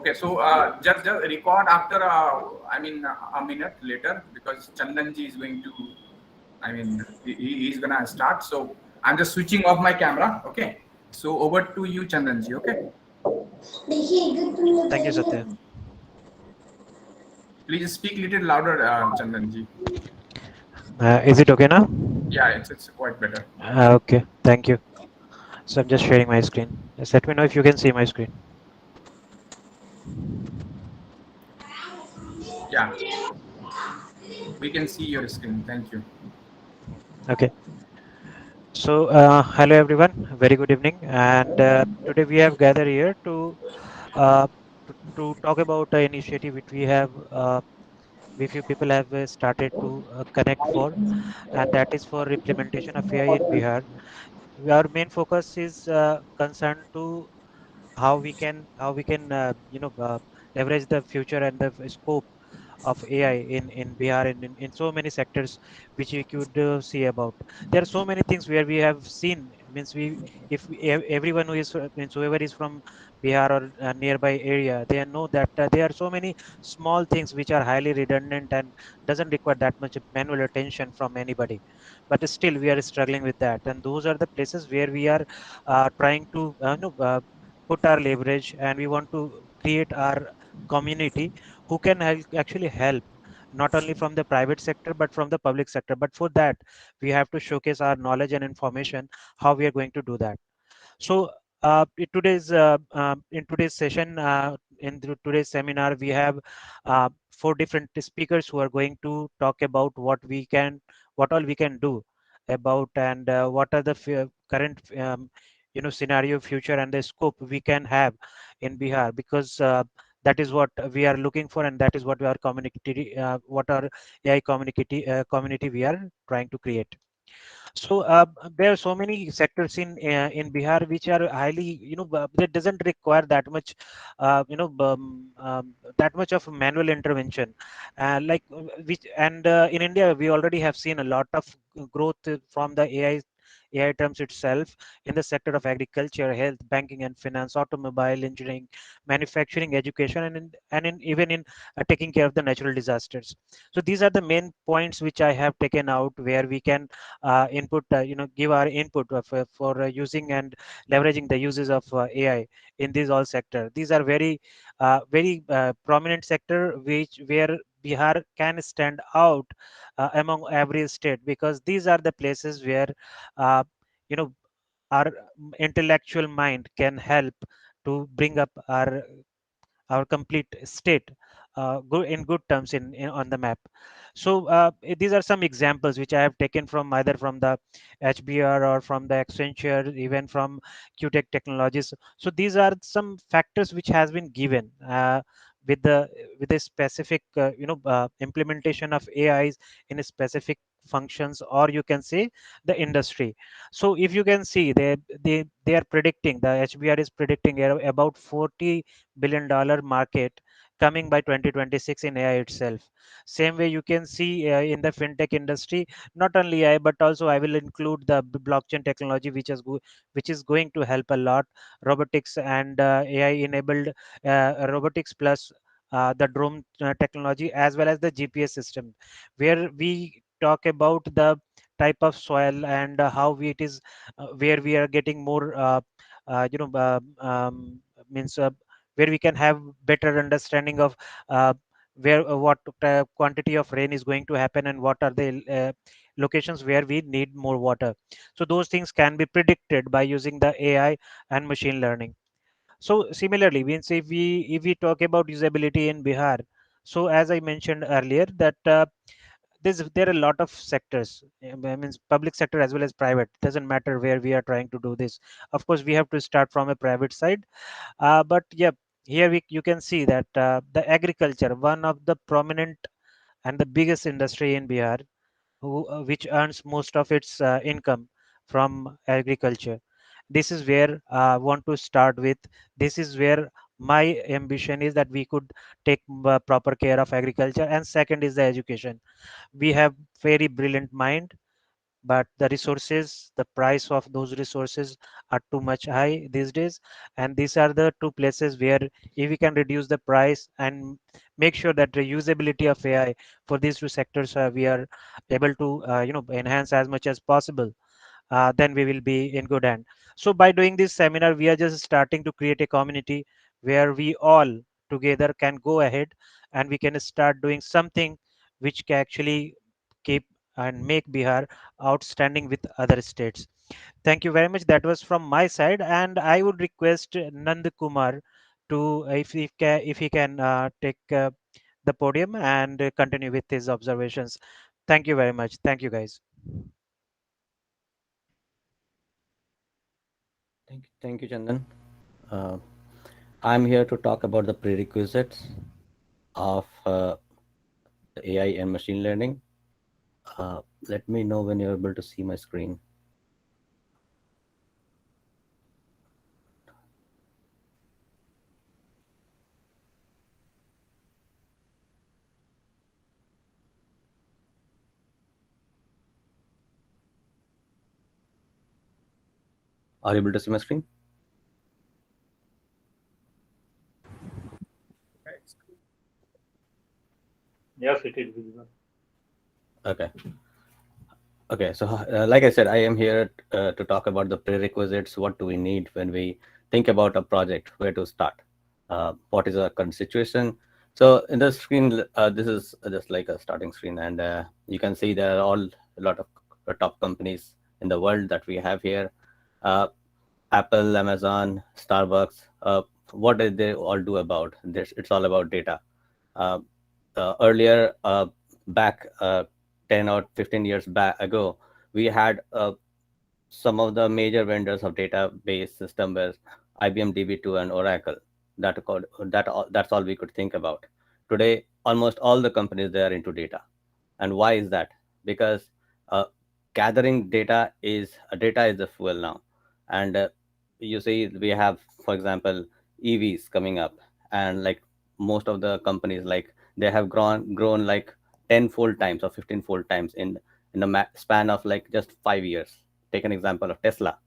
Okay, so just record after a minute later, because Chandanji is going to, he's gonna start. So I'm just switching off my camera. Okay, so over to you, Chandanji. Okay, Thank you, Satya. please speak little louder, Chandanji. Is it okay now? Yeah, it's quite better. Okay, thank you. So I'm just sharing my screen. Just let me know if you can see my screen. Yeah, we can see your screen. Thank you. Okay. So, hello everyone. Very good evening. And today we have gathered here uh, to talk about the initiative which we have, we few people have started to connect for, and that is for implementation of AI in Bihar. Our main focus is concerned to how we can leverage the future and the scope of AI in Bihar and in so many sectors which we could see about. There are so many things where we have seen. Means we, if we, everyone who is means whoever is from Bihar or nearby area, they know that there are so many small things which are highly redundant and doesn't require that much manual attention from anybody. But still, we are struggling with that, and those are the places where we are trying to put our leverage, and we want to create our community who can actually help not only from the private sector but from the public sector. But for that, we have to showcase our knowledge and information how we are going to do that. So in today's session, today's seminar, we have four different speakers who are going to talk about what all we can do about, and what are the current scenario, future, and the scope we can have in Bihar, because that is what we are looking for, and that is what our what our AI community we are trying to create. So there are so many sectors in Bihar which are highly, that doesn't require that much of manual intervention. Like which and In India, we already have seen a lot of growth from the AI terms itself in the sector of agriculture, health, banking and finance, automobile, engineering, manufacturing, education, even in taking care of the natural disasters. So these are the main points which I have taken out, where we can give our input for using and leveraging the uses of AI in these all sector. These are very prominent sector where Bihar can stand out among every state, because these are the places where uh, you know our intellectual mind can help to bring up our complete state in good terms on the map. So these are some examples which I have taken from either from the HBR or from the Accenture, even from QTech Technologies. So these are some factors which has been given with the with a specific implementation of AIs in a specific functions, or you can say the industry. So if you can see, they are predicting, the HBR is predicting about $40 billion market coming by 2026 in AI itself. Same way you can see in the fintech industry, not only AI but also I will include the blockchain technology, which is going to help a lot. Robotics and AI enabled robotics, plus the drone technology, as well as the GPS system, where we talk about the type of soil and it is where we are getting more uh, you know means where we can have better understanding of uh, what quantity of rain is going to happen, and what are the locations where we need more water. So those things can be predicted by using the AI and machine learning. So similarly, means if we talk about usability in Bihar, so as I mentioned earlier, that there are a lot of sectors, means public sector as well as private. Doesn't matter where we are trying to do this. Of course, we have to start from a private side, but yeah, here you can see that the agriculture, one of the prominent and the biggest industry in Bihar, which earns most of its income from agriculture. This is where I want to start with. This is where my ambition is, that we could take proper care of agriculture. And second is the education. We have very brilliant mind, but the resources, the price of those resources are too much high these days. And these are the two places where if we can reduce the price and make sure that the usability of AI for these two sectors, we are able to enhance as much as possible, then we will be in good hand. So by doing this seminar, we are just starting to create a community where we all together can go ahead and we can start doing something which can actually keep and make Bihar outstanding with other states. Thank you very much. That was from my side, and I would request Nand Kumar to, if he can take the podium and continue with his observations. Thank you very much. Thank you, guys. Thank you, Chandan. Uh, I'm here to talk about the prerequisites of the AI and machine learning. Let me know when you're able to see my screen. Are you able to see my screen? Yes, it is visible. Okay. Okay. So, like I said, I am here to talk about the prerequisites. What do we need when we think about a project? Where to start? What is our current situation? So, in the screen, this is just like a starting screen, and you can see there are all a lot of top companies in the world that we have here. Uh, Apple, Amazon, Starbucks. What did they all do about this? It's all about data. Uh, Earlier, back 10 or 15 years back ago, we had some of the major vendors of database system were IBM DB2 and Oracle. That's all we could think about. Today, almost all the companies they are into data. And why is that? Because uh, gathering data is the fuel now. And you see, we have, for example, EVs coming up, and like most of the companies, like they have grown like 10-fold times or 15-fold times in a span of like just 5 years. Take an example of Tesla.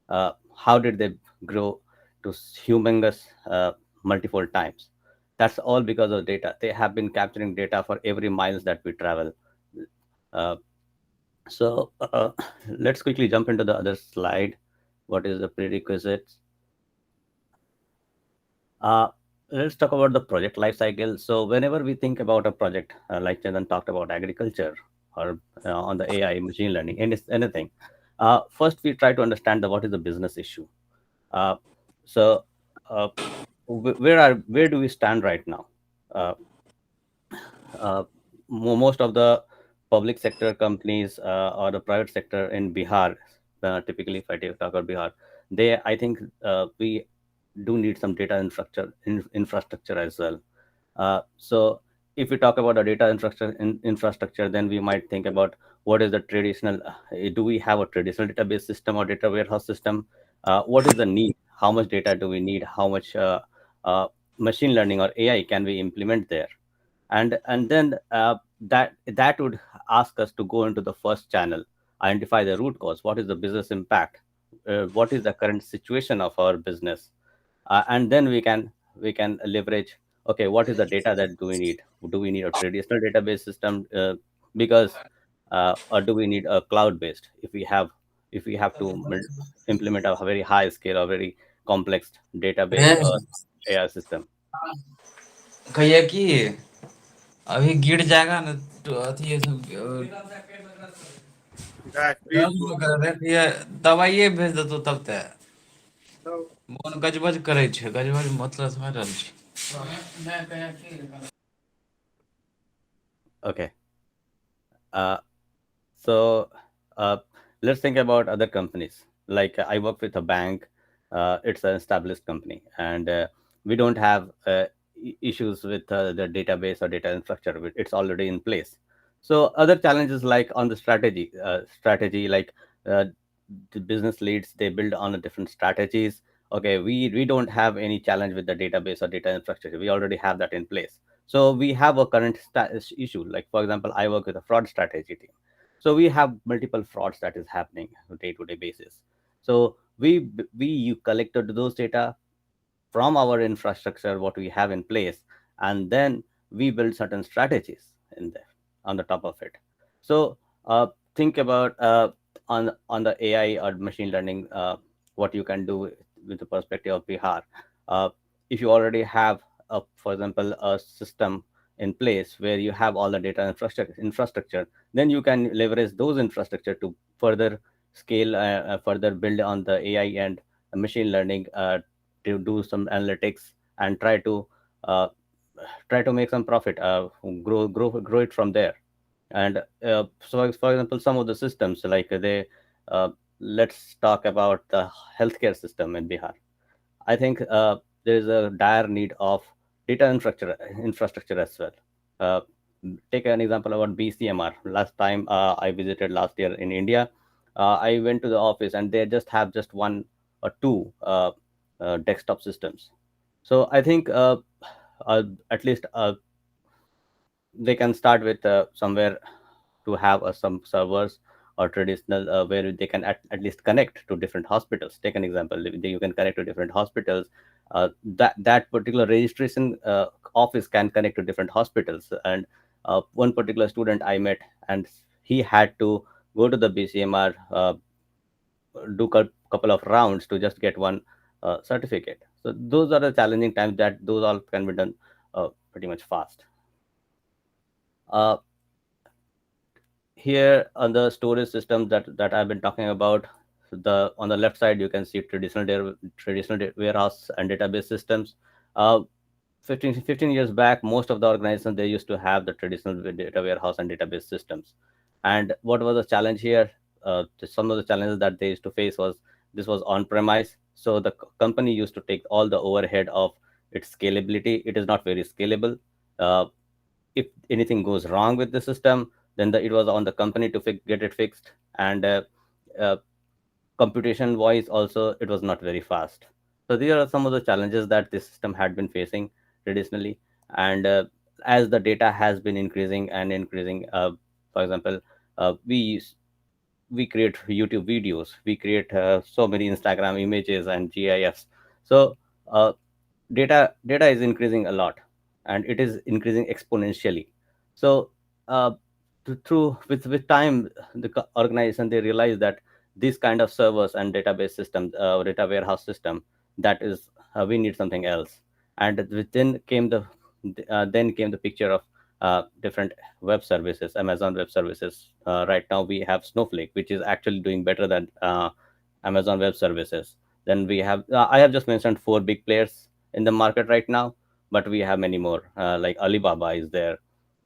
How did they grow to humongous multifold times? That's all because of data. They have been capturing data for every miles that we travel. Uh, so let's quickly jump into the other slide. What is the prerequisites? Uh, let's talk about the project life cycle. So whenever we think about a project, like Chandan talked about agriculture or on the AI, machine learning, anything, first we try to understand what is the business issue. Uh, so uh, where do we stand right now? Uh, uh, Most of the public sector companies or the private sector in Bihar, typically if I talk about Bihar, I think we do need some data infrastructure as well. So if we talk about the data infrastructure, then we might think about what is the traditional. Do we have a traditional database system or data warehouse system? What is the need? How much data do we need? How much uh, machine learning or AI can we implement there? And then that would ask us to go into the first channel, identify the root cause. What is the business impact? What is the current situation of our business? And then we can leverage, okay, what is the data that do we need? Do we need a traditional database system, because or do we need a cloud based, if we have to implement a very high scale or very complex database or AI system? कहिए कि अभी गिर जाएगा ना तो अथी ये सब Guys, please दर्द go. वगैरह देखिए दवाइए भेज देतौ तब ते So, मोन गजबज करे छै गजबज मतलब समझ रहल छी Okay. uh, So uh, let's think about other companies. Like I work with a bank. It's an established company, and we don't have issues with the database or data infrastructure. It's already in place. So other challenges like on the strategy like uh, the business leads, they build on a different strategies. Okay, we don't have any challenge with the database or data infrastructure. We already have that in place. So we have a current issue. Like for example, I work with a fraud strategy team. So we have multiple frauds that is happening on day to day basis. So we you collected those data from our infrastructure, what we have in place, and then we build certain strategies in there on the top of it. So think about on the AI or machine learning, what you can do with the perspective of Bihar. Uh, if you already have, for example, a system in place where you have all the data infrastructure, then you can leverage those infrastructure to further scale, further build on the AI and machine learning, to do some analytics and uh, try to make some profit, grow it from there. And so, for example, some of the systems like they let's talk about the healthcare system in Bihar. I think there is a dire need of data infrastructure as well. Uh, Take an example about BCMR. Last time I visited last year in India, I went to the office and they just have just one or two desktop systems. So I think at least they can start with somewhere to have some servers or traditional, where they can at least connect to different hospitals. Take an example, you can connect to different hospitals. That particular registration office can connect to different hospitals. And one particular student I met, and he had to go to the BCMR, do couple of rounds to just get one certificate. So those are the challenging times that those all can be done pretty much fast. Uh, Here on the storage system that I've been talking about, the on the left side you can see traditional warehouse and database systems. Uh, 15 years back, most of the organizations, they used to have the traditional data warehouse and database systems. And what was the challenge here? Some of the challenges that they used to face was this was on premise. So the company used to take all the overhead of its scalability. It is not very scalable. Uh, if anything goes wrong with the system, then it was on the company to get it fixed. And uh, computation wise also, it was not very fast. So these are some of the challenges that this system had been facing traditionally. And as the data has been increasing and increasing, for example, we create YouTube videos, we create so many Instagram images and GIFs. So uh, data is increasing a lot, and it is increasing exponentially. So uh, through with time, the organization, they realize that these kind of servers and database systems, data warehouse system, that is, we need something else. And within came the then came the picture of different web services, Amazon web services. Right now we have Snowflake, which is actually doing better than Amazon web services. Then we have, I have just mentioned four big players in the market right now, but we have many more, like Alibaba is there,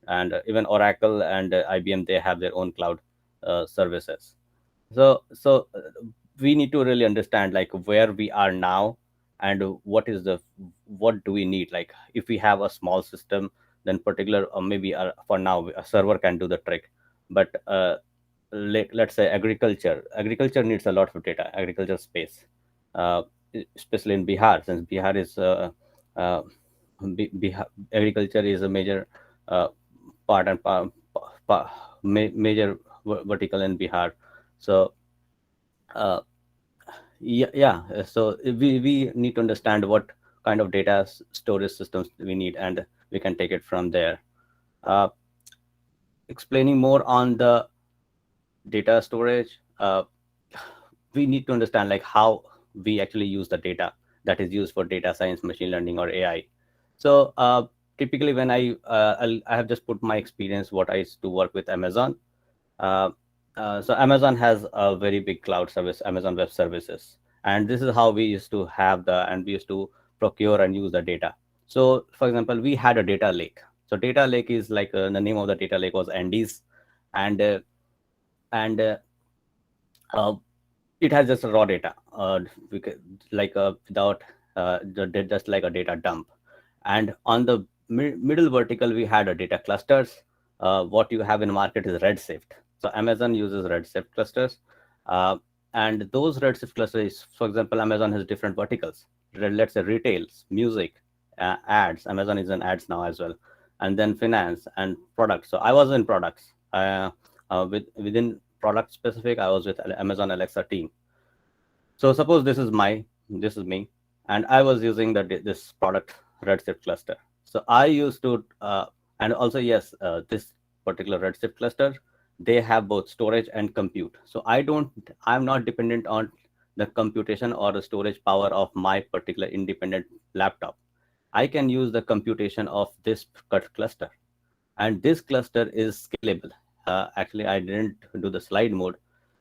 and even Oracle and IBM, they have their own cloud services. So we need to really understand like where we are now, and what do we need. Like if we have a small system, then particular, or maybe for now a server can do the trick. But let's say agriculture needs a lot of data, agriculture space, uh, especially in Bihar, since Bihar is uh, agriculture is a major uh, part and major vertical in Bihar. So uh, yeah, so we need to understand what kind of data storage systems we need, and we can take it from there. uh, Explaining more on the data storage, we need to understand like how we actually use the data that is used for data science, machine learning, or AI. So typically when I have just put my experience, what I used to work with Amazon. uh, so Amazon has a very big cloud service, Amazon Web Services, and this is how we used to have we used to procure and use the data. So for example, we had a data lake. So data lake is like, the name of the data lake was Andes. And uh, and uh, uh, it has just raw data, like without just like a data dump. And on the middle vertical, we had a data clusters. What you have in market is Redshift. So Amazon uses Redshift clusters. uh, and those Redshift clusters, for example, Amazon has different verticals. Let's say retails, music, ads. Amazon is in ads now as well. And then finance and products. So I was in products. Within product specific, I was with Amazon Alexa team. So suppose this is me, and I was using this product Redshift cluster. So I used to, and also yes, this particular Redshift cluster, they have both storage and compute. So I'm not dependent on the computation or the storage power of my particular independent laptop. I can use the computation of this cluster, and this cluster is scalable. Actually, I didn't do the slide mode,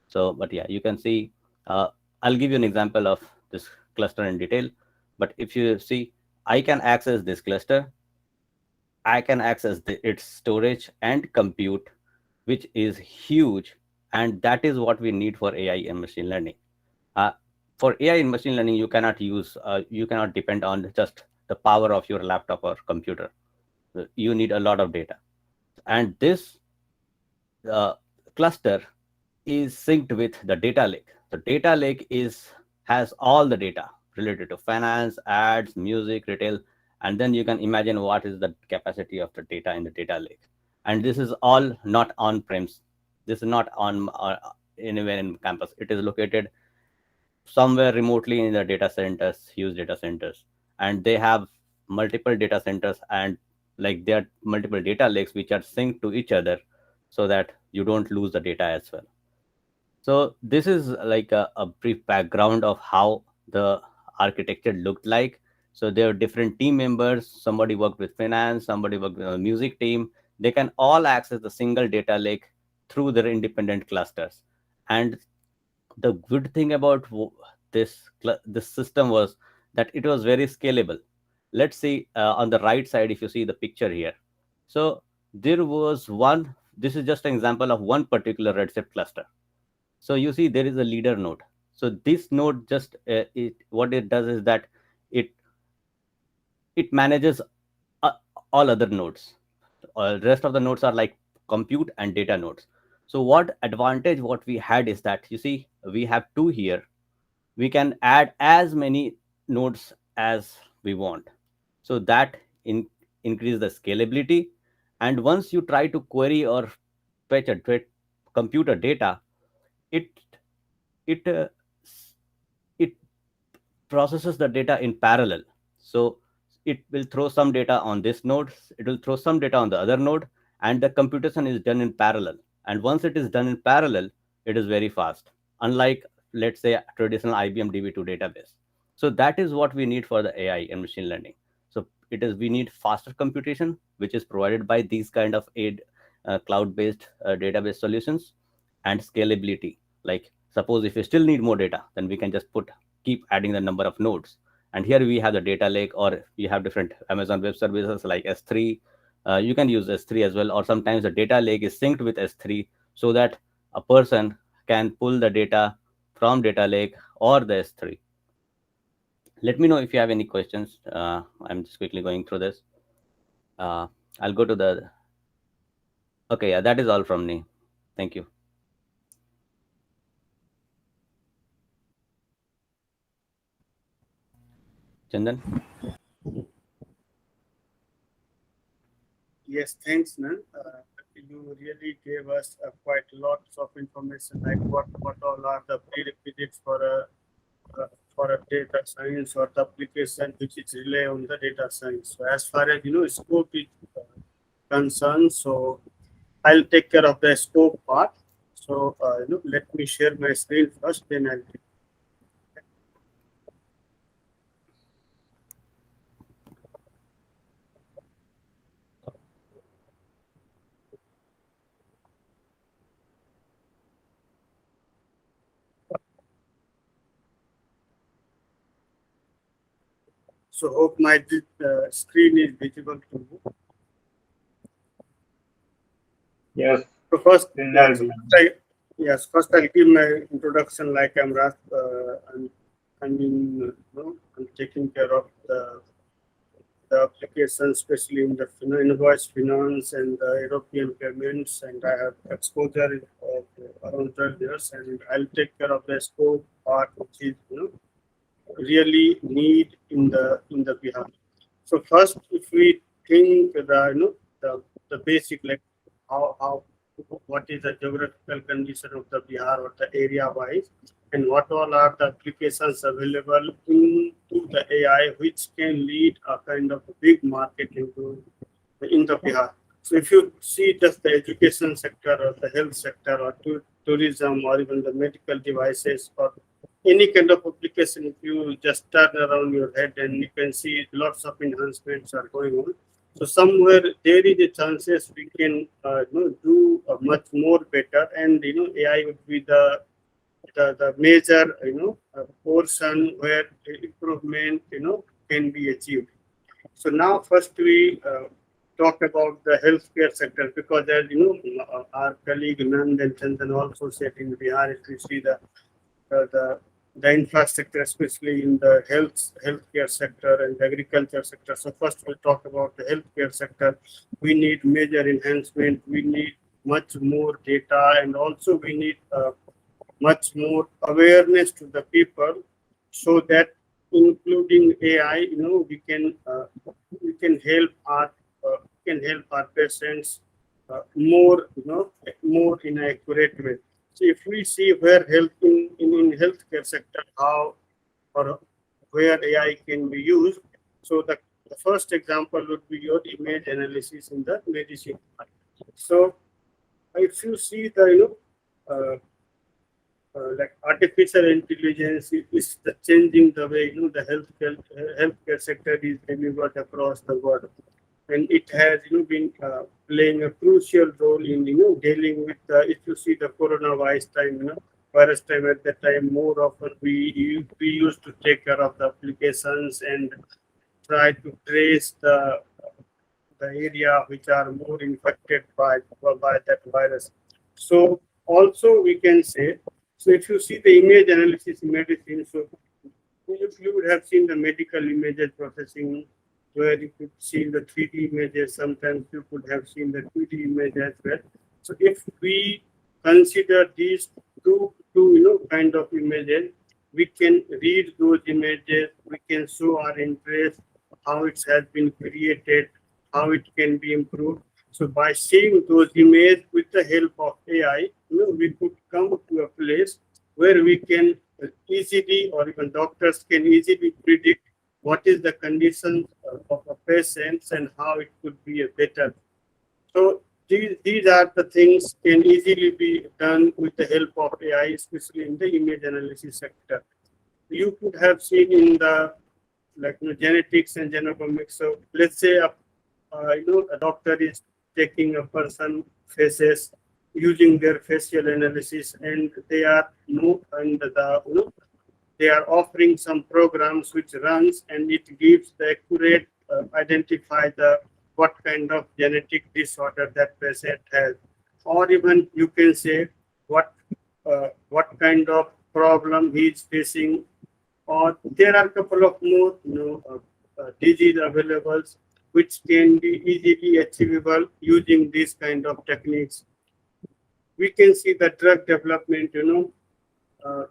so but yeah, you can see. I'll give you an example of this cluster in detail. But if you see, I can access this cluster. I can access its storage and compute, which is huge, and that is what we need for AI and machine learning. Uh, for AI and machine learning, you cannot depend on just the power of your laptop or computer. You need a lot of data, and this cluster is synced with the data lake. The data lake has all the data related to finance, ads, music, retail, and then you can imagine what is the capacity of the data in the data lake. And this is all not on-premise. This is not on anywhere in campus. It is located somewhere remotely in the data centers, huge data centers, and they have multiple data centers, and like there are multiple data lakes which are synced to each other so that you don't lose the data as well. So this is like a brief background of how the architecture looked like. So there are different team members. Somebody worked with finance, somebody worked with a music team. They can all access the single data lake through their independent clusters. And the good thing about this system was that it was very scalable. Let's see on the right side, if you see the picture here. So there was one. This is just an example of one particular Redshift cluster. So you see there is a leader node. So this node just what it does is that it manages uh, all other nodes. Rest of the nodes are like compute and data nodes. So what we had is that, you see, we have two here. We can add as many nodes as we want. So that increase the scalability. And once you try to query or fetch computer data, it it uh, it processes the data in parallel. So it will throw some data on this node, it will throw some data on the other node, and the computation is done in parallel. And once it is done in parallel, it is very fast, unlike, let's say, a traditional IBM DB2 database. So that is what we need for the AI and machine learning. So we need faster computation, which is provided by these kind of cloud-based database solutions, and scalability. Like suppose if you still need more data, then we can just keep adding the number of nodes. And here we have the data lake, or we have different Amazon Web Services like S3. You can use S3 as well, or sometimes the data lake is synced with S3 so that a person can pull the data from data lake or the S3. Let me know if you have any questions. I'm just quickly going through this. I'll go to the. Okay, yeah, that is all from me. Thank you. Chandan? Yes, thanks, Nan. You really gave us quite lots of information, like what all are the prerequisites for a data science or the application which is rely on the data science. So as far as scope is concerned, so I'll take care of the scope part. So let me share my screen first, then I'll. So hope my screen is visible to you. Yes. So first, Finland. first I'll give my introduction. Like I'm taking care of the application, especially in the invoice finance and the European payments, and I have exposure of around 12 years, and I'll take care of the scope part, which is really need in the Bihar. So first, if we think the basic, like how what is the geographical condition of the Bihar or the area wise, and what all are the applications available into the AI, which can lead a kind of big market in the Bihar. So if you see just the education sector or the health sector or tourism or even the medical devices or any kind of application, if you just turn around your head and you can see lots of enhancements are going on. So somewhere there is a chances we can do much more better, and AI would be the major portion where improvement can be achieved. So now first we talk about the healthcare sector, because as our colleague Nand and Chandan also said, in Bihar, if we see the the infrastructure, especially in the healthcare sector and agriculture sector. So first we'll talk about the healthcare sector. We need major enhancement. We need much more data, and also we need much more awareness to the people, so that including AI, we can help our patients more more in an accurate way. So if we see where health in healthcare sector, how or where AI can be used, so the first example would be your image analysis in the medicine. So if you see the like artificial intelligence is changing the way the healthcare sector is delivered across the world, and it has been playing a crucial role in dealing with if you see the coronavirus time, virus time, at that time more often we used to take care of the applications and try to trace the area which are more infected by that virus. So also we can say, so if you see the image analysis in medicine, so you would have seen the medical images processing, where you could see the 3D images. Sometimes you could have seen the 2D image as well. So if we consider these two kind of images, we can read those images, we can show our interest, how it has been created, how it can be improved. So by seeing those images with the help of AI, we could come to a place where we can easily, or even doctors can easily predict what is the condition of a patient and how it could be a better. So these are the things can easily be done with the help of AI, especially in the image analysis sector. You could have seen in the genetics and genomics. So let's say a doctor is taking a person faces using their facial analysis, and they are they are offering some programs which runs, and it gives the accurate identify the what kind of genetic disorder that patient has, or even you can say what kind of problem he is facing, or there are a couple of more disease available which can be easily achievable using these kind of techniques. We can see the drug development, uh,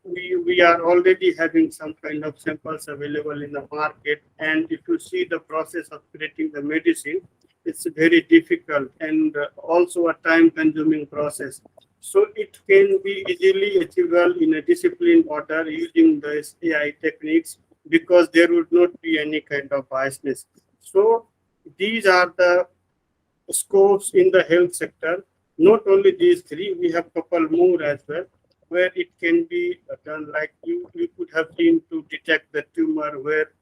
we are already having some kind of samples available in the market, and if you see the process of creating the medicine, it's very difficult and also a time consuming process. So it can be easily achievable in a disciplined order using the AI techniques, because there would not be any kind of biasness. So these are the scopes in the health sector. Not only these three, we have couple more as well, where it can be done. Like you could have seen to detect the tumor where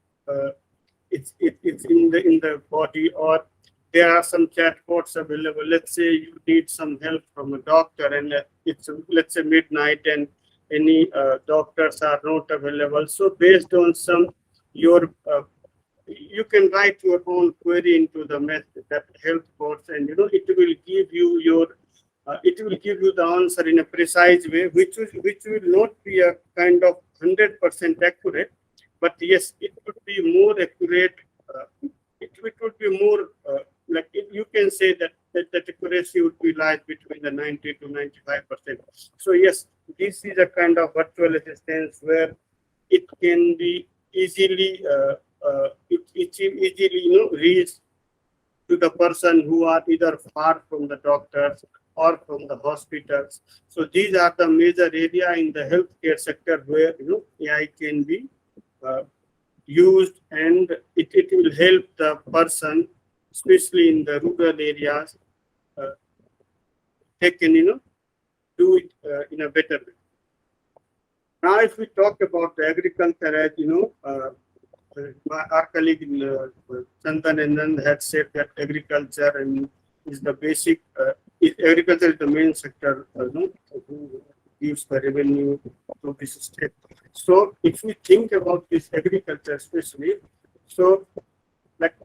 it's in the body, or there are some chatbots available. Let's say you need some help from a doctor, and it's let's say midnight, and any doctors are not available. So based on some your you can write your own query into the that health boards, and it will give you the answer in a precise way, which will not be a kind of 100% accurate, but yes, it would be more accurate. It would be more you can say that accuracy would be lies between the 90 to 95%. So yes, this is a kind of virtual assistance where it can be easily easily reach to the person who are either far from the doctors or from the hospitals. So these are the major area in the healthcare sector where AI can be used, and it will help the person, especially in the rural areas. They can do it in a better way. Now, if we talk about the agriculture, as our colleague Chandan and Nand had said that agriculture is the basic. Agriculture is the main sector, who gives the revenue to this state. So, if we think about this agriculture, especially, so like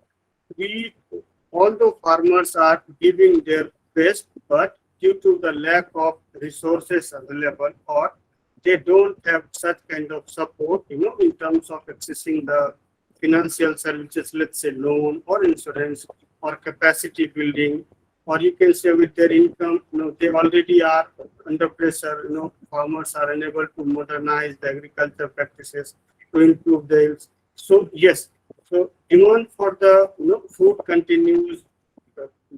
although farmers are giving their best, but due to the lack of resources available, or they don't have such kind of support, in terms of accessing the financial services, let's say loan or insurance or capacity building, or you can say with their income, they already are under pressure. Farmers are unable to modernize the agriculture practices to improve their yields. So yes, so demand for the food continues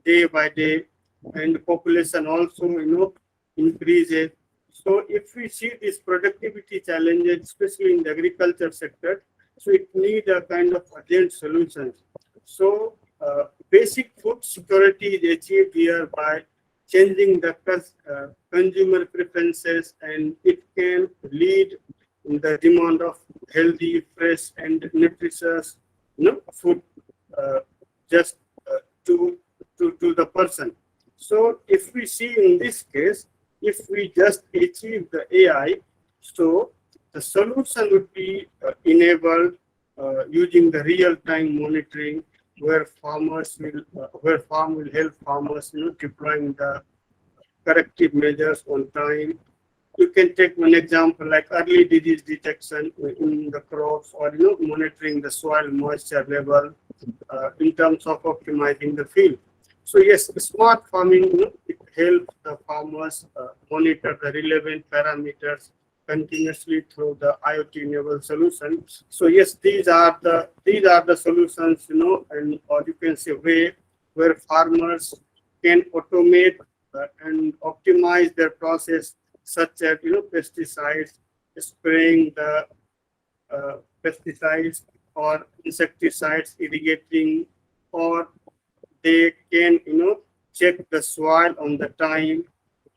day by day, and population also increases. So if we see these productivity challenges, especially in the agriculture sector, so it needs a kind of urgent solutions. So basic food security is achieved here by changing the consumer preferences, and it can lead in the demand of healthy, fresh, and nutritious food just to the person. So if we see in this case, if we just achieve the AI, so the solution would be enabled using the real-time monitoring, where farm will help farmers deploying the corrective measures on time. You can take one example like early disease detection in the crops, or monitoring the soil moisture level in terms of optimizing the field. So yes, smart farming it helps the farmers monitor the relevant parameters continuously through the IoT-enabled solution. So yes, these are the solutions, and or you can say way where farmers can automate and optimize their process, such as pesticides, spraying the pesticides or insecticides, irrigating, or they can check the soil on the time.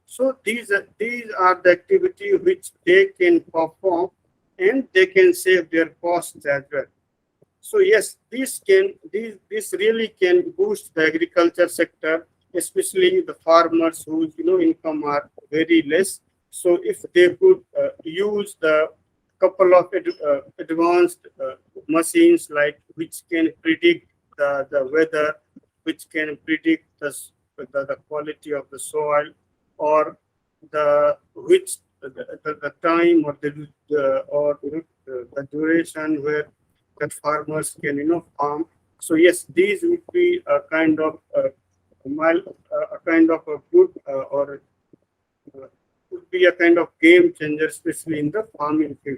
So these are the activity which they can perform, and they can save their costs as well. So yes, this really can boost the agriculture sector, especially the farmers whose income are very less. So if they could use the couple of advanced machines, like which can predict the weather, which can predict the quality of the soil, or the time, or the duration where that farmers can farm. So yes, these would be a kind of a good or would be a kind of game changer, especially in the farming field.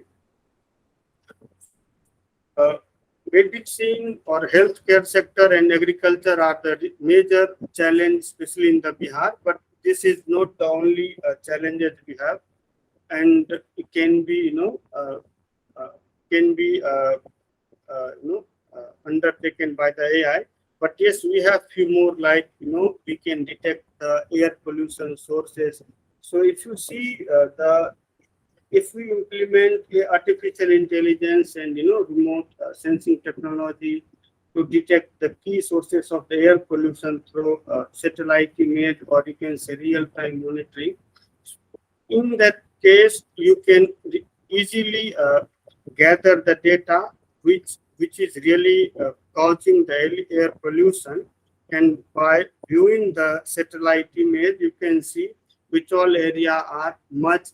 Medicine or healthcare sector and agriculture are the major challenge, especially in the Bihar. But this is not the only challenges we have, and it can be undertaken by the AI. But yes, we have few more, like we can detect the air pollution sources. So if you see if we implement artificial intelligence and remote sensing technology to detect the key sources of the air pollution through satellite image, or you can say real-time monitoring, in that case you can easily gather the data which is really causing the air pollution, and by viewing the satellite image you can see which all area are much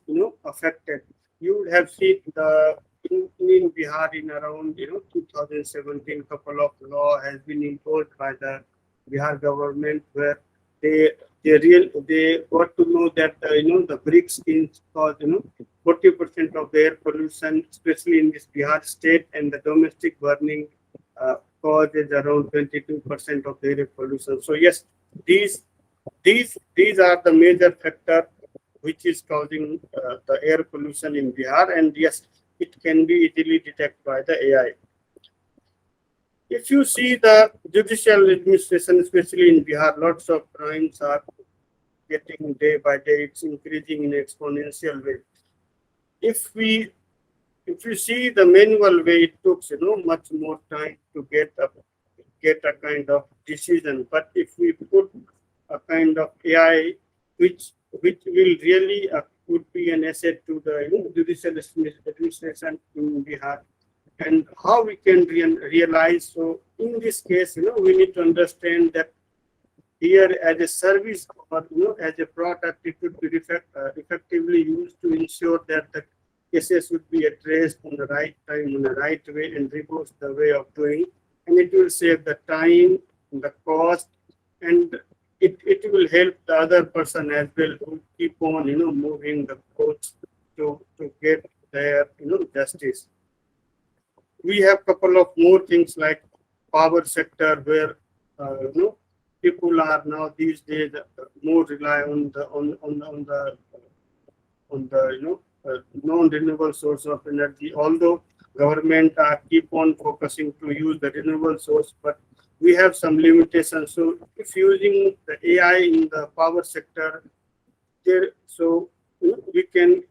affected. You would have seen in Bihar in around 2017, couple of law has been imposed by the Bihar government, where they got to know that the bricks skins cause 40% of the air pollution, especially in this Bihar state, and the domestic burning causes around 22% of the air pollution. So yes, these These are the major factor which is causing the air pollution in Bihar, and yes, it can be easily detected by the AI. If you see the judicial administration, especially in Bihar, lots of crimes are getting day by day, it's increasing in exponential way. If we if you see the manual way, it took much more time to get a kind of decision. But if we put a kind of AI, which will really could be an asset to the judicial administration in Bihar, and how we can realize. So in this case, we need to understand that here as a service or as a product, it would be effectively used to ensure that the cases would be addressed on the right time, in the right way, and reverse the way of doing. And it will save the time, the cost, and it will help the other person as well who keep on moving the courts to get their justice. We have couple of more things like power sector where people are now these days more rely on the non-renewable source of energy. Although government keep on focusing to use the renewable source, but we have some limitations. So if using the AI in the power sector, so we can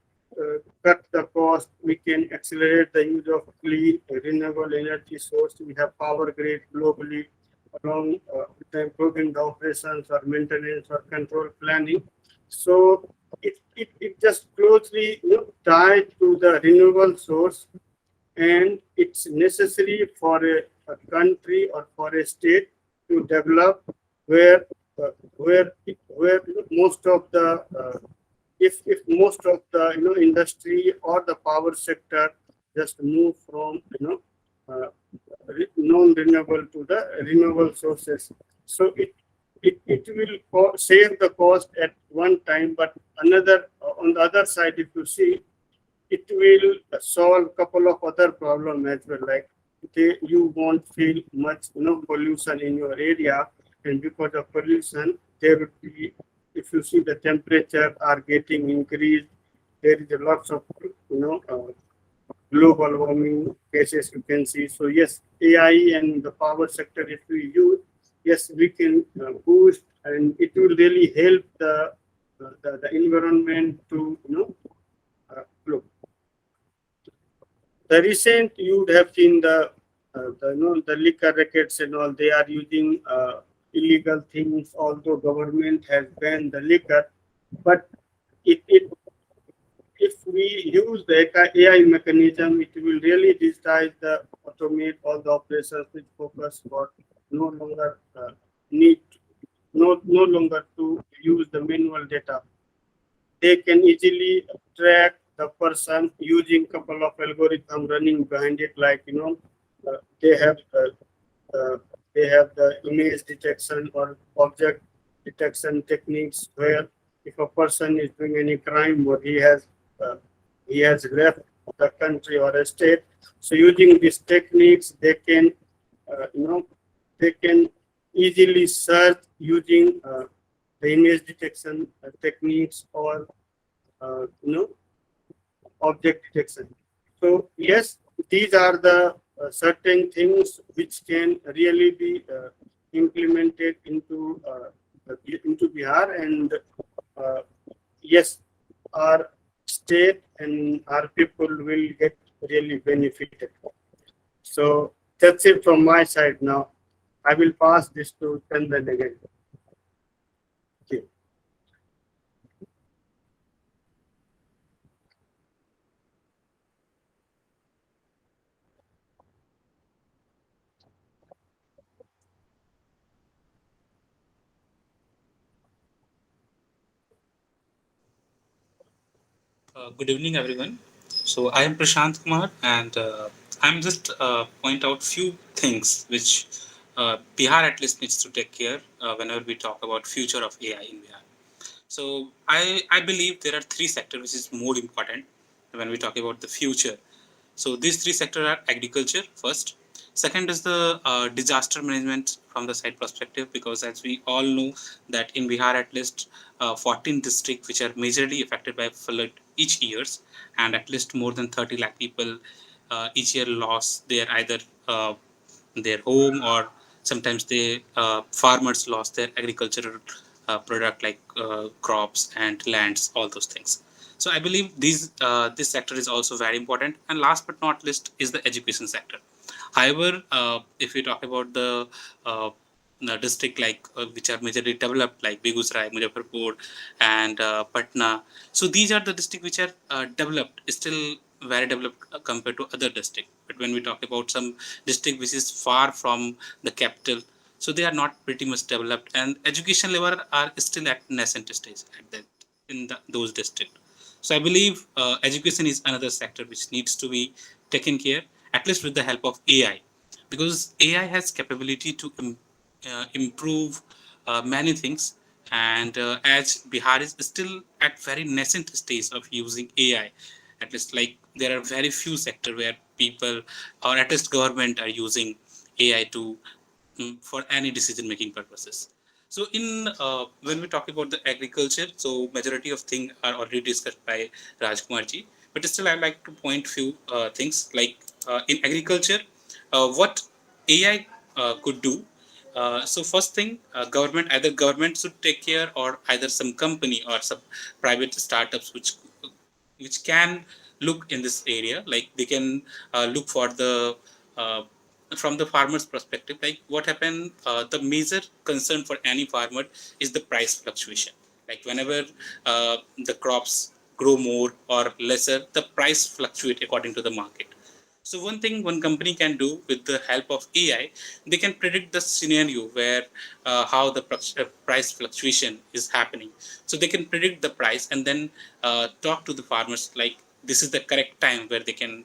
cut the cost, we can accelerate the use of clean renewable energy source. We have power grid globally along with improving the operations or maintenance or control planning. So it just closely tied to the renewable source, and it's necessary for a country or for a state to develop where where most of the if most of the industry or the power sector just move from non-renewable to the renewable sources, so it will save the cost at one time, but another on the other side, if you see, it will solve a couple of other problems as well, like you won't feel much pollution in your area, and because of pollution there would be, if you see the temperature are getting increased, there is a lots of global warming cases you can see. So yes, AI and the power sector, if we use, yes, we can boost, and it will really help the environment to grow. The recent, you would have seen the liquor rackets and all, they are using illegal things, although government has banned the liquor. But it if we use the AI mechanism, it will really digitize the automate all the operations which focus for no longer need no longer to use the manual data. They can easily track the person using couple of algorithm running behind it, like uh, they have uh, uh, they have the image detection or object detection techniques, where if a person is doing any crime or uh, he has left the country or a state, so using these techniques they can they can easily search using the image detection techniques or uh, you know object detection. So yes, these are the certain things which can really be implemented into Bihar, and uh, yes, our state and our people will get really benefited. So that's it from my side now. I will pass this to Chandan again. Okay. Good evening, everyone. So I am Prashant Kumar, and I'm just point out few things which Bihar at least needs to take care whenever we talk about future of AI in Bihar. So I believe there are three sectors which is more important when we talk about the future. So these three sectors are agriculture first, Second is the disaster management from the site perspective, because as we all know that in Bihar at least 14 districts which are majorly affected by flood each years, and at least more than 30 lakh people each year lost their either their home, or sometimes they farmers lost their agricultural product like crops and lands, all those things. So I believe this sector is also very important. And last but not least is the education sector. However, if we talk about uh, the district like which are majorly developed like Begusrai, Muzaffarpur, and Patna, so these are the districts which are developed, still very developed compared to other districts. But when we talk about some district which is far from the capital, so they are not pretty much developed, and education level are still at nascent stage at that in those districts. So I believe education is another sector which needs to be taken care, at least with the help of AI, because AI has capability to improve many things. And as Bihar is still at very nascent stage of using AI, at least like there are very few sector where people or at least government are using AI to for any decision making purposes. So in when we talk about the agriculture, so majority of things are already discussed by Rajkumar ji. But still, I like to point few things like in agriculture, what AI could do. So first thing, government either government should take care, or either some company or some private startups which can look in this area, like they can look for the uh, from the farmer's perspective, like what happened, the major concern for any farmer is the price fluctuation. Like whenever the crops grow more or lesser, the price fluctuate according to the market. So one thing one company can do with the help of AI, they can predict the scenario where how the price fluctuation is happening. So they can predict the price and then talk to the farmers like this is the correct time where they can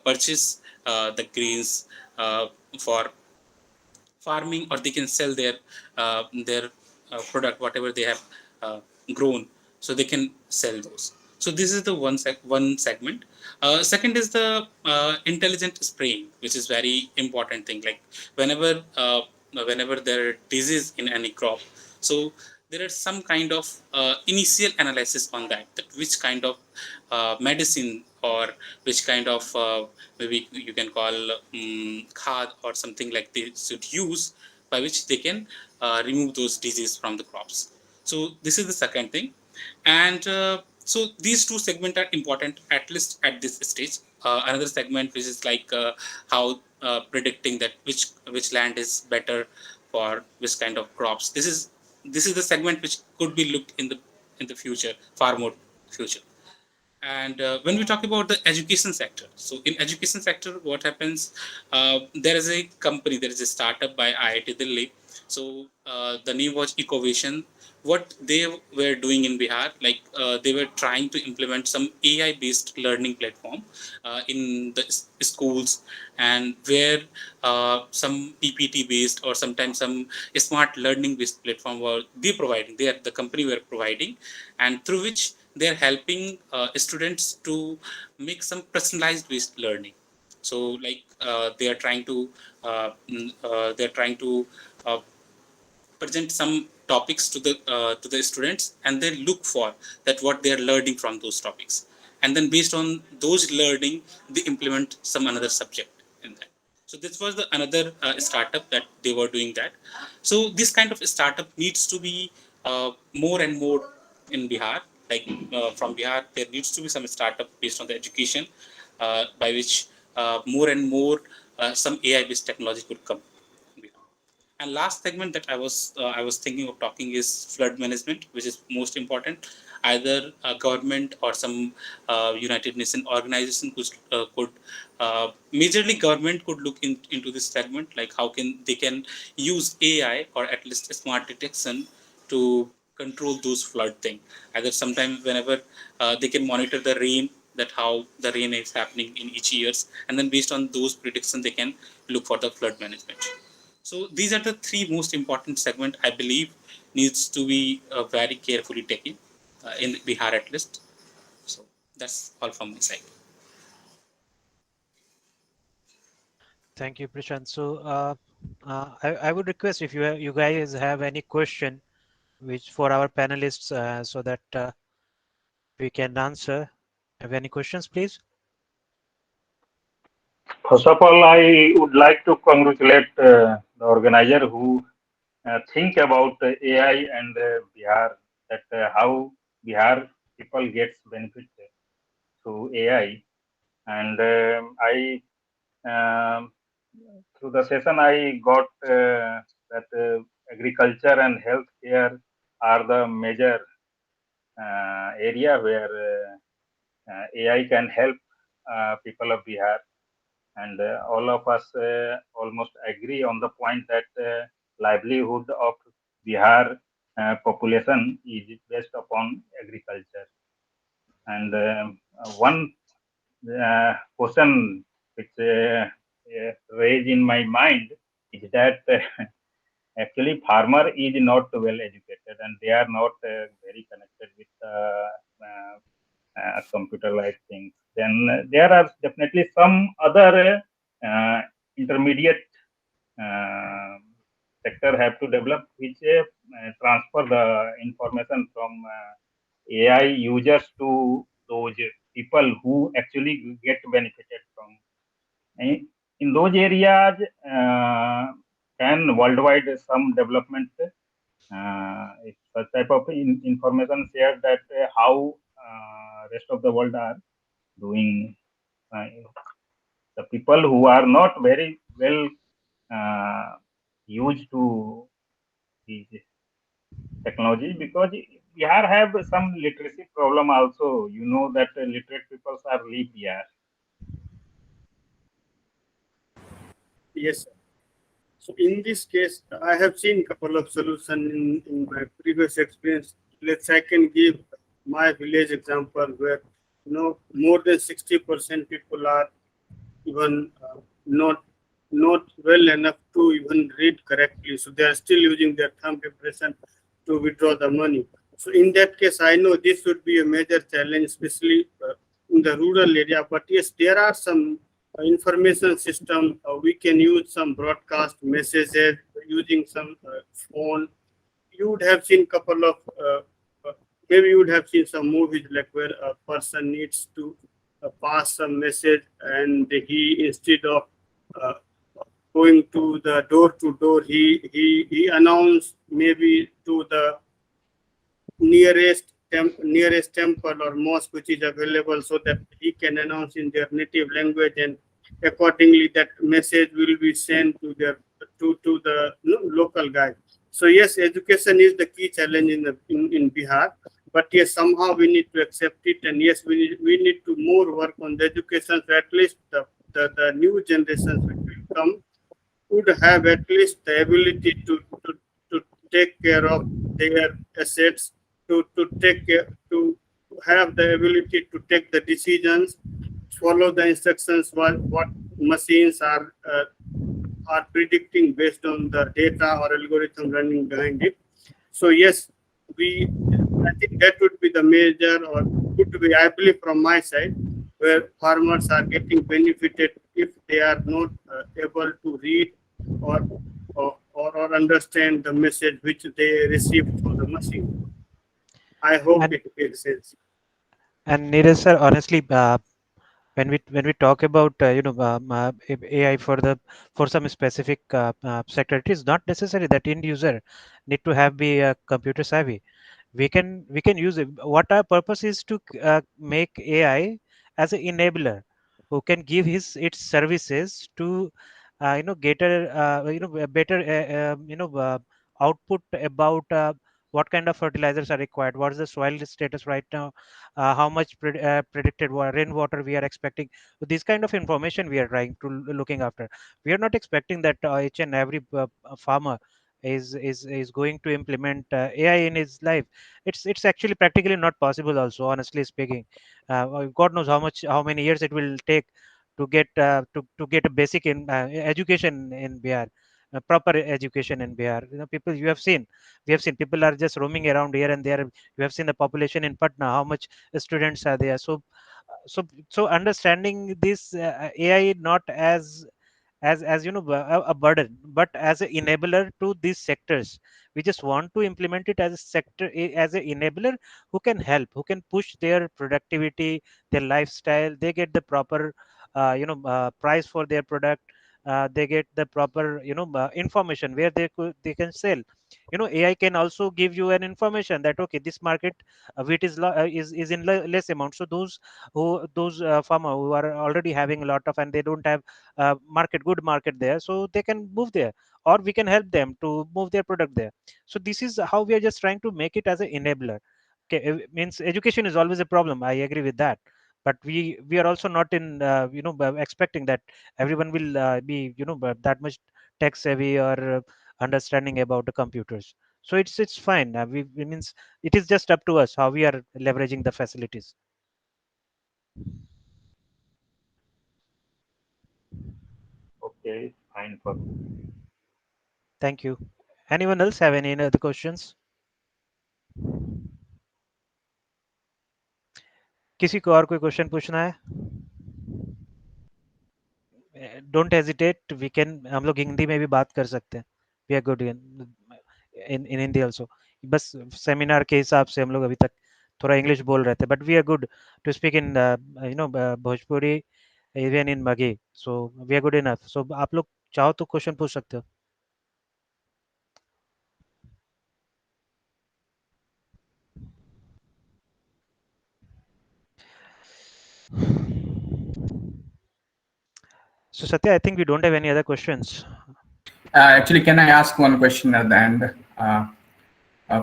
purchase the grains uh, for farming, or they can sell their product whatever they have uh, grown, so they can sell those. So this is the one segment. Second is the intelligent spraying, which is very important thing. Like whenever whenever there are disease in any crop, so there are some kind of initial analysis on that, that which kind of medicine, or which kind of maybe you can call khad or something like they should use, by which they can remove those diseases from the crops. So this is the second thing. And so these two segments are important, at least at this stage. Another segment which is like how predicting that which land is better for which kind of crops. This is the segment which could be looked in the future, far more future. And when we talk about the education sector, so in education sector, what happens? There is a company, there is a startup by IIT Delhi. So the name was Ecovation. What they were doing in Bihar, like they were trying to implement some AI-based learning platform in the schools, and where some PPT-based or sometimes some smart learning-based platform were they providing. They are the company were providing, and through which they are helping students to make some personalized based learning. So like they are trying to uh, present some topics to the students, and they look for that what they are learning from those topics, and then based on those learning they implement some another subject in that. So this was the another startup that they were doing that. So this kind of startup needs to be more and more in Bihar. Like from Bihar there needs to be some startup based on the education, by which more and more some AI based technology could come. And last segment that I was thinking of talking is flood management, which is most important. Either a government or some United Nations organization could majorly government could look into this segment, like how can they can use AI or at least smart detection to control those flood thing. Either sometime whenever they can monitor the rain, that how the rain is happening in each years, and then based on those predictions they can look for the flood management. So these are the three most important segment I believe needs to be very carefully taken in Bihar at least. So that's all from my side. Thank you, Prashant. So, I would request if you guys have any question which for our panelists, so that we can answer. Have any questions, please? First of all, I would like to congratulate the organizer who think about AI and Bihar, that how Bihar people gets benefit through AI. And I um, through the session I got that agriculture and healthcare are the major area where AI can help people of Bihar, and all of us almost agree on the point that livelihood of Bihar population is based upon agriculture. And one question which raised in my mind is that actually farmer is not well educated and they are not very connected with computer-like things. Then there are definitely some other intermediate uh, sector have to develop which transfer the information from AI users to those people who actually get benefited from. In in those areas, can worldwide some development if such type of information shared that how rest of the world are doing. Uh, the people who are not very well uh, used to the technology, because Bihar have some literacy problem also. You know that literate people are leave Bihar. Yes. So in this case, I have seen a couple of solutions in my previous experience. Let's I can give my village example where more than 60% people are even not well enough to even read correctly. So they are still using their thumb impression to withdraw the money. So in that case, I know this would be a major challenge, especially in the rural area. But yes, there are some information system. We can use some broadcast messages using some phone. You would have seen couple of maybe you would have seen some movies like where a person needs to pass some message, and he, instead of uh, going to door, he announced maybe to the nearest temple or mosque which is available, so that he can announce in their native language, and accordingly that message will be sent to their to the local guy. So yes, education is the key challenge in Bihar, but yes, somehow we need to accept it, and yes, we need to more work on the education, so at least the new generations which will come would have at least the ability to take care of their assets, to take care, to have the ability to take the decisions, follow the instructions, what machines are predicting based on the data or algorithm running behind it. So yes, I think that would be the major, or would be, I believe from my side, where farmers are getting benefited if they are not able to read or, or understand the message which they receive through the machine. I hope And it makes sense. Neeraj sir, honestly, when we talk about AI for some specific sector, it is not necessary that end user need to have be computer savvy. We can use it. What our purpose is to make AI as an enabler who can give his its services to get a better output about what kind of fertilizers are required, what is the soil status right now, how much predicted rainwater we are expecting. So this kind of information we are trying to looking after. We are not expecting that each and every farmer is going to implement AI in his life. It's actually practically not possible also, honestly speaking. God knows how many years it will take to get a basic education in Bihar, proper education in Bihar. People we have seen people are just roaming around here and there. You have seen the population in Patna, how much students are there. So understanding this AI not as a burden, but as an enabler to these sectors. We just want to implement it as a sector, as an enabler who can help, who can push their productivity, their lifestyle. They get the proper price for their product. They get the proper information where they can sell. AI can also give you an information that okay, this market wheat is in less amount, so those farmer who are already having a lot of, and they don't have good market there, so they can move there, or we can help them to move their product there. So this is how we are just trying to make it as an enabler. Okay, means education is always a problem, I agree with that, but we are also not in expecting that everyone will be that much tech savvy or understanding about the computers. So it's fine. It means it is just up to us how we are leveraging the facilities. Okay, fine for me. Thank you. Anyone else have any other questions? किसी को और कोई question पूछना है? Don't hesitate, we can, हम लोग हिंदी में भी बात कर सकते हैं, we are good in Hindi also. बस सेमिनार के हिसाब से हम लोग अभी तक थोड़ा इंग्लिश बोल रहे थे, but we are good to speak in Bhojpuri, even in मगी, so we are good enough. So आप लोग चाहो तो क्वेश्चन पूछ सकते हो. So Satya, I think we don't have any other questions. Actually, can I ask one question at the end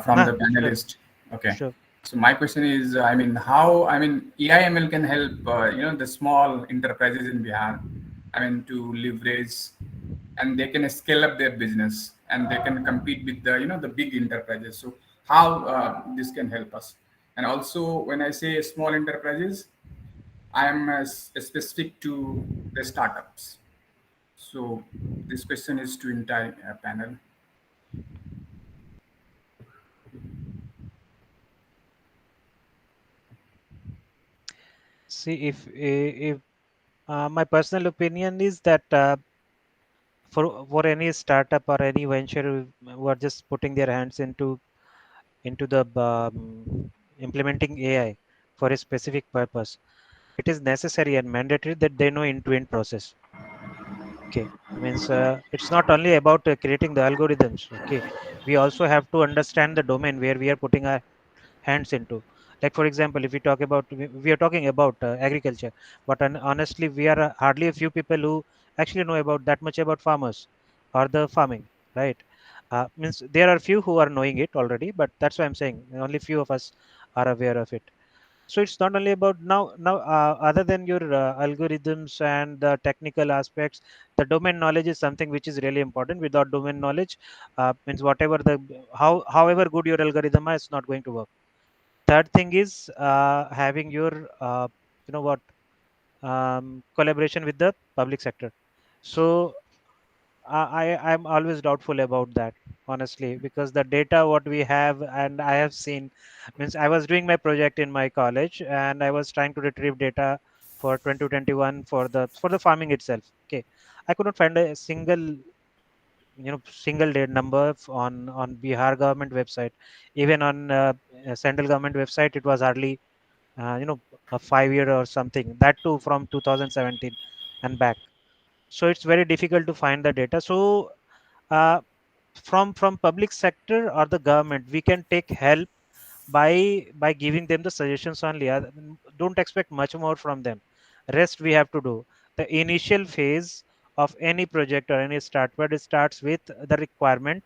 from the Sure, panelist? Okay. sure. So my question is, I mean, how, I mean, AIML can help, the small enterprises in Bihar, I mean, to leverage, and they can scale up their business, and they can compete with the, the big enterprises. So how this can help us? And also, when I say small enterprises, I am specific to the startups. So this question is to entire panel. See, if my personal opinion is that for any startup or any venture who are just putting their hands into the implementing AI for a specific purpose, it is necessary and mandatory that they know end-to-end process. Okay, means it's not only about creating the algorithms. Okay, we also have to understand the domain where we are putting our hands into. Like for example, if we talk about, we are talking about agriculture, but honestly we are hardly a few people who actually know about that much about farmers or the farming, right? Means there are few who are knowing it already, but that's why I'm saying only few of us are aware of it. So it's not only about now other than your algorithms and the technical aspects, the domain knowledge is something which is really important. Without domain knowledge, means whatever the however good your algorithm is, it's not going to work. Third thing is having your what collaboration with the public sector. So I'm always doubtful about that, honestly, because the data what we have, and I have seen, means I was doing my project in my college and I was trying to retrieve data for 2021 for the farming itself. Okay, I could not find a single date number on Bihar government website. Even on central government website, it was hardly a 5 year or something, that too from 2017 and back. So it's very difficult to find the data. So uh, from public sector or the government, we can take help by giving them the suggestions only. Don't expect much more from them. Rest we have to do. The initial phase of any project or any startup, it starts with the requirement,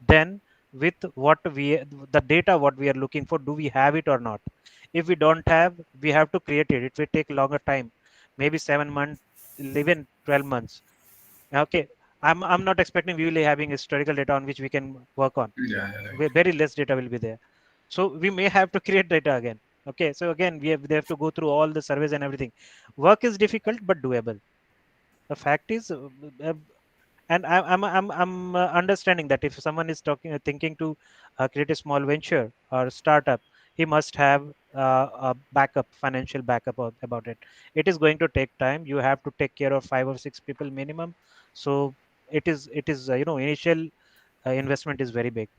then with what we the data what we are looking for, do we have it or not? If we don't have, we have to create it. It will take longer time, maybe 7 months, even 12 months. Okay, I'm not expecting we will be having historical data on which we can work on. Yeah, yeah, right. Very less data will be there, so we may have to create data again. Okay, so again they have to go through all the surveys and everything. Work is difficult but doable. The fact is uh, and I'm understanding that if someone is thinking to create a small venture or startup, he must have a backup, financial backup about it. It is going to take time. You have to take care of 5 or 6 people minimum. So it is initial investment is very big.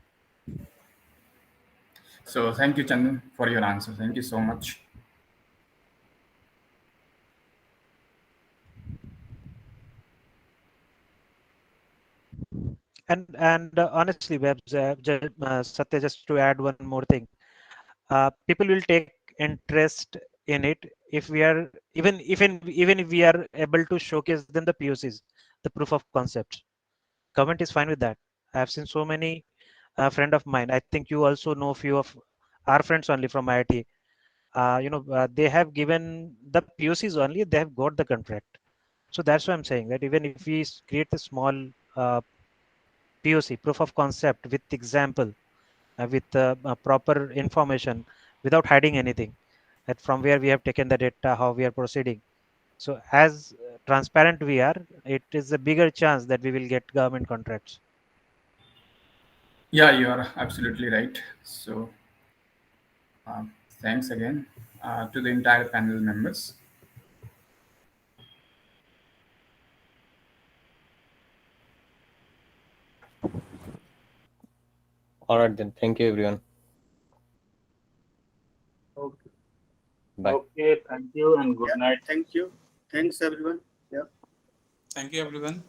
So thank you, Chandan, for your answer. Thank you so much. And honestly, Satya, just to add one more thing, people will take interest in it if we are even if we are able to showcase them the POCs, the proof of concept. Government is fine with that. I have seen so many friend of mine. I think you also know few of our friends only from IIT. They have given the POCs only. They have got the contract. So that's why I'm saying that even if we create a small uh, POC, proof of concept, with example, with proper information, without hiding anything, that from where we have taken the data, how we are proceeding. So as transparent we are, it is a bigger chance that we will get government contracts. Yeah, you are absolutely right. So thanks again to the entire panel members. All right, then. Thank you, everyone. Okay. Bye. Okay, thank you and good Yeah. night. Thank you. Thanks, everyone. Yeah. Thank you, everyone.